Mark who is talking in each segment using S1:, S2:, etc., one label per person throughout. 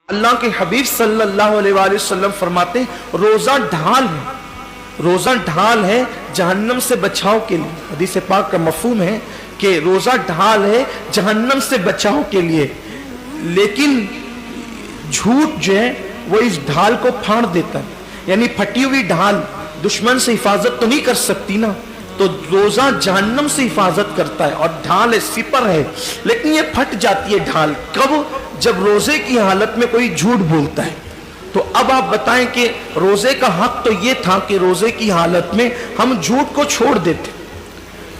S1: अल्लाह के हबीब सल्लल्लाहु अलैहि वसल्लम फरमाते हैं रोजा ढाल है, रोजा ढाल है जहन्नम से बचाव के लिए। हदीस पाक का मफहूम है कि रोजा ढाल है जहन्नम से बचाव के लिए, लेकिन झूठ जो है वो इस ढाल को फाड़ देता है। यानी फटी हुई ढाल दुश्मन से हिफाजत तो नहीं कर सकती ना, तो रोजा जहन्नम से हिफाजत करता है और ढाल है, सिपर है, लेकिन ये फट जाती है ढाल कब? जब रोजे की हालत में कोई झूठ बोलता है। तो अब आप बताएं कि रोजे का हक तो ये था कि रोजे की हालत में हम झूठ को छोड़ देते।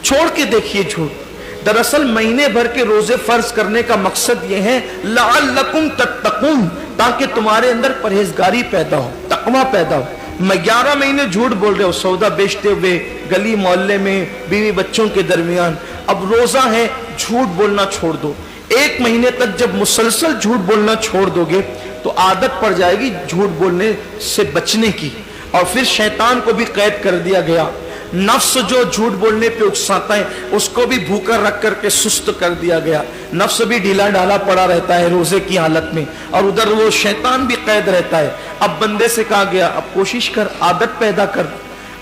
S1: छोड़ के देखिए झूठ। दरअसल महीने भर के रोजे फर्ज करने का मकसद ये है लअल्लकुम तत्तकून, ताकि तुम्हारे अंदर परहेजगारी पैदा हो, तकवा पैदा हो। मैं 11 महीने झूठ बोल रहे हो सौदा बेचते हुए गली मोहल्ले में बीवी बच्चों के दरमियान, अब रोजा है झूठ बोलना छोड़ दो। 1 महीने तक जब मुसलसल झूठ बोलना छोड़ दोगे तो आदत पड़ जाएगी झूठ बोलने से बचने की, और फिर शैतान को भी कैद कर दिया गया। नफ्स जो झूठ बोलने पे उकसाता है उसको भी भूखा रख करके सुस्त कर दिया गया। नफ्स भी ढीला ढाला पड़ा रहता है रोजे की हालत में, और उधर वो शैतान भी कैद रहता है। अब बंदे से कहा गया अब कोशिश कर, आदत पैदा कर।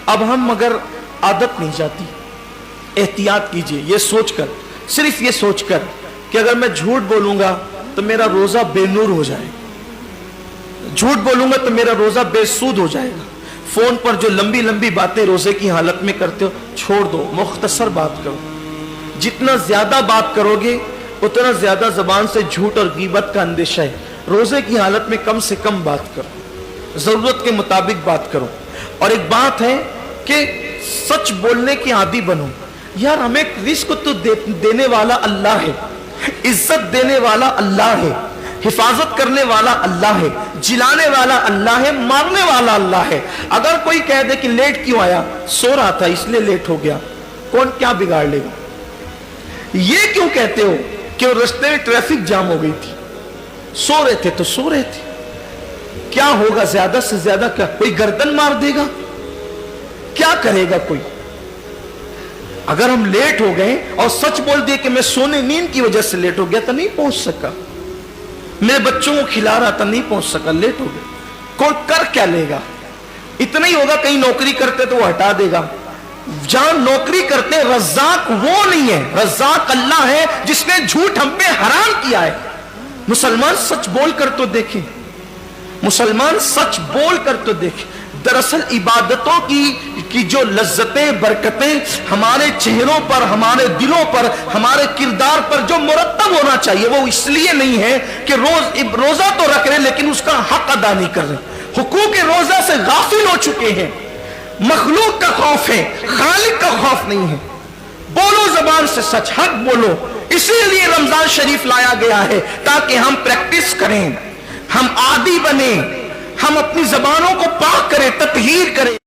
S1: अब हम मगर आदत नहीं जाती। एहतियात कीजिए, ये सोचकर, सिर्फ ये सोचकर कि अगर मैं झूठ बोलूंगा तो मेरा रोजा बेनूर हो जाएगा, झूठ बोलूंगा तो मेरा रोजा बेसूद हो जाएगा। फोन पर जो लंबी लंबी बातें रोजे की हालत में करते हो छोड़ दो, मुख्तसर बात करो। जितना ज्यादा बात करोगे उतना ज्यादा जबान से झूठ और गीबत का अंदेशा है। रोजे की हालत में कम से कम बात करो, जरूरत के मुताबिक बात करो। और एक बात है कि सच बोलने की आदी बनो। यार हमें रिस्क तो देने वाला अल्लाह है, इज्जत देने वाला अल्लाह है, हिफाजत करने वाला अल्लाह है, जिलाने वाला अल्लाह है, मारने वाला अल्लाह है। अगर कोई कह दे कि लेट क्यों आया, सो रहा था इसलिए लेट हो गया, कौन क्या बिगाड़ लेगा? ये क्यों कहते हो कि रास्ते में ट्रैफिक जाम हो गई थी, सो रहे थे तो सो रहे थे, क्या होगा? ज्यादा से ज्यादा क्या कोई गर्दन मार देगा? क्या करेगा कोई? अगर हम लेट हो गए और सच बोल दिए कि मैं सोने नींद की वजह से लेट हो गया तो नहीं पहुंच सका, मेरे बच्चों को खिला रहा था नहीं पहुंच सका, लेट हो गया, कोई कर क्या लेगा? इतना ही होगा कहीं नौकरी करते तो वो हटा देगा। जहां नौकरी करते रज़्ज़ाक वो नहीं है, रज़्ज़ाक अल्लाह है जिसने झूठ हम पे हराम किया है। मुसलमान सच बोल कर तो देखें, मुसलमान सच बोल कर तो देखें। दरअसल इबादतों की जो लज्जतें बरकतें हमारे चेहरों पर, हमारे दिलों पर, हमारे किरदार पर जो मुरत्तब होना चाहिए वो इसलिए नहीं है कि रोजा तो रख रहे लेकिन उसका हक अदा नहीं कर रहे, हुकूक रोजा से गाफिल हो चुके हैं। मखलूक का खौफ है, खालिक का खौफ नहीं है। बोलो जबान से सच, हक बोलो। इसीलिए रमजान शरीफ लाया गया है ताकि हम प्रैक्टिस करें, हम आदी बने, हम अपनी जबानों को पाक करें, तत्हीर करें।